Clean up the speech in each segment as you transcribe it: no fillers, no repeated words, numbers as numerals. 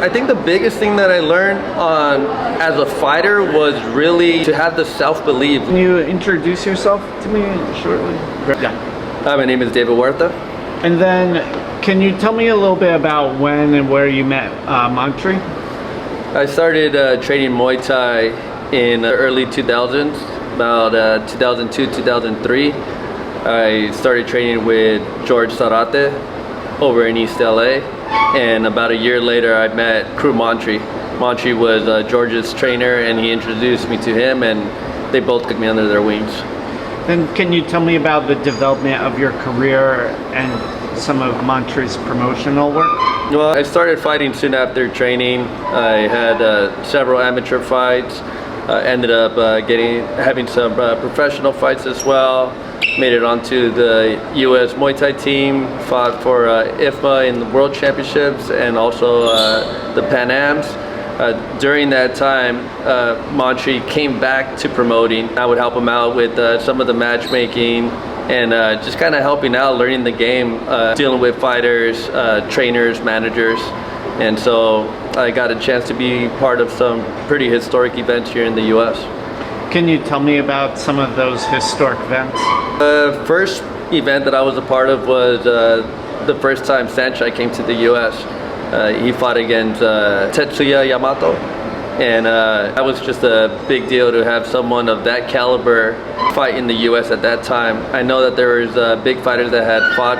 I think the biggest thing that I learned as a fighter was really to have the self-belief. Can you introduce yourself to me shortly? Yeah. My name is David Huerta. And then, can you tell me a little bit about when and where you met Montri? I started training Muay Thai in the early 2000s, about 2002, 2003. I started training with George Zarate over in East LA. And about a year later, I met Crew Montri. Montri was George's trainer, and he introduced me to him, and they both took me under their wings. Then can you tell me about the development of your career and some of Montri's promotional work? Well, I started fighting soon after training. I had several amateur fights. Ended up having some professional fights as well. Made it onto the U.S. Muay Thai team. Fought for IFMA in the World Championships and also the Pan Ams. During that time, Montri came back to promoting. I would help him out with some of the matchmaking and just kind of helping out, learning the game, dealing with fighters, trainers, managers. And so I got a chance to be part of some pretty historic events here in the U.S. Can you tell me about some of those historic events? The first event that I was a part of was the first time Saenchai came to the U.S. He fought against Tetsuya Yamato, and that was just a big deal to have someone of that caliber fight in the U.S. at that time. I know that there was big fighters that had fought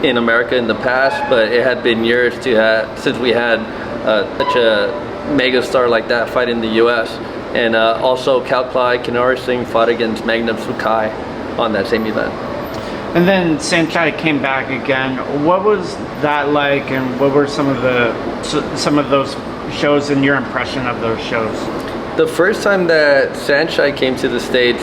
in America in the past, but it had been years since we had such a mega star like that fight in the U.S. And also Kalklai Kinori Singh fought against Magnum Sukai on that same event. And then Saenchai came back again. What was that like, and what were some of those shows and your impression of those shows? The first time that Saenchai came to the States,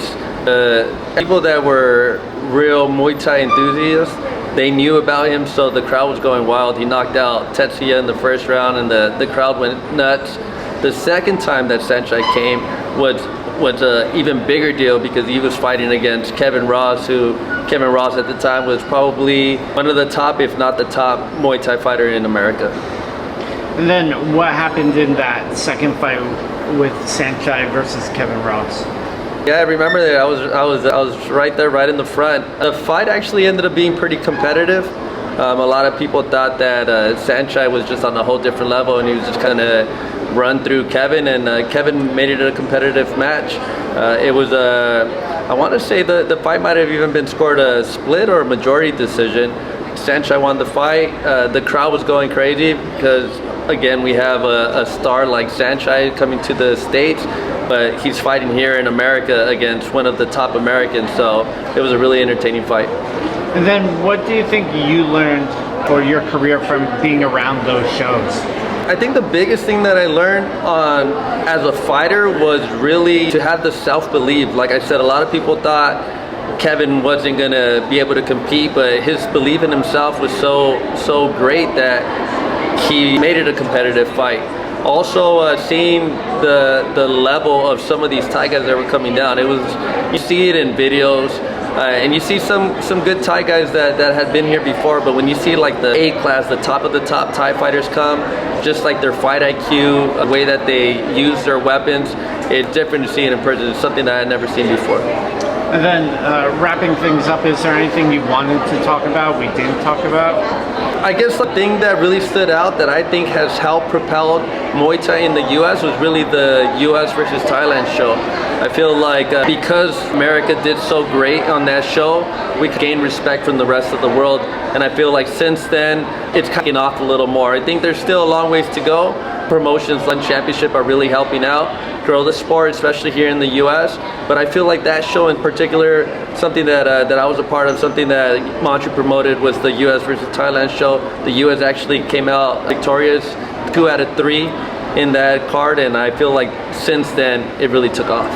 people that were real Muay Thai enthusiasts, they knew about him, so the crowd was going wild. He knocked out Tetsuya in the first round, and the crowd went nuts. The second time that Saenchai came was an even bigger deal because he was fighting against Kevin Ross, who Kevin Ross at the time was probably one of the top, if not the top, Muay Thai fighter in America. And then what happened in that second fight with Saenchai versus Kevin Ross? Yeah, I remember that I was right there, right in the front. The fight actually ended up being pretty competitive. A lot of people thought that Saenchai was just on a whole different level, and he was just kind of run through Kevin, and Kevin made it a competitive match. It was I want to say the fight might have even been scored a split or a majority decision. Saenchai won the fight. The crowd was going crazy because, again, we have a star like Saenchai coming to the States, but he's fighting here in America against one of the top Americans, so it was a really entertaining fight. And then what do you think you learned for your career from being around those shows? I think the biggest thing that I learned as a fighter was really to have the self-belief. Like I said, a lot of people thought Kevin wasn't going to be able to compete, but his belief in himself was so great that he made it a competitive fight. Also, seeing the level of some of these Thai guys that were coming down, you see it in videos. And you see some good Thai guys that had been here before, but when you see like the A class, the top of the top Thai fighters come, just like their fight IQ, the way that they use their weapons, it's different to see it in person. It's something that I had never seen before. And then wrapping things up, is there anything you wanted to talk about we didn't talk about? I guess the thing that really stood out that I think has helped propel Muay Thai in the U.S. was really the U.S. versus Thailand show. I feel like because America did so great on that show, we gained respect from the rest of the world. And I feel like since then, it's kicking off a little more. I think there's still a long ways to go. Promotions like Championship are really helping out grow the sport, especially here in the U.S. But I feel like that show in particular, something that I was a part of, something that Montri promoted was the U.S. versus Thailand show. The U.S. actually came out victorious, 2 out of 3 in that card, and I feel like since then it really took off.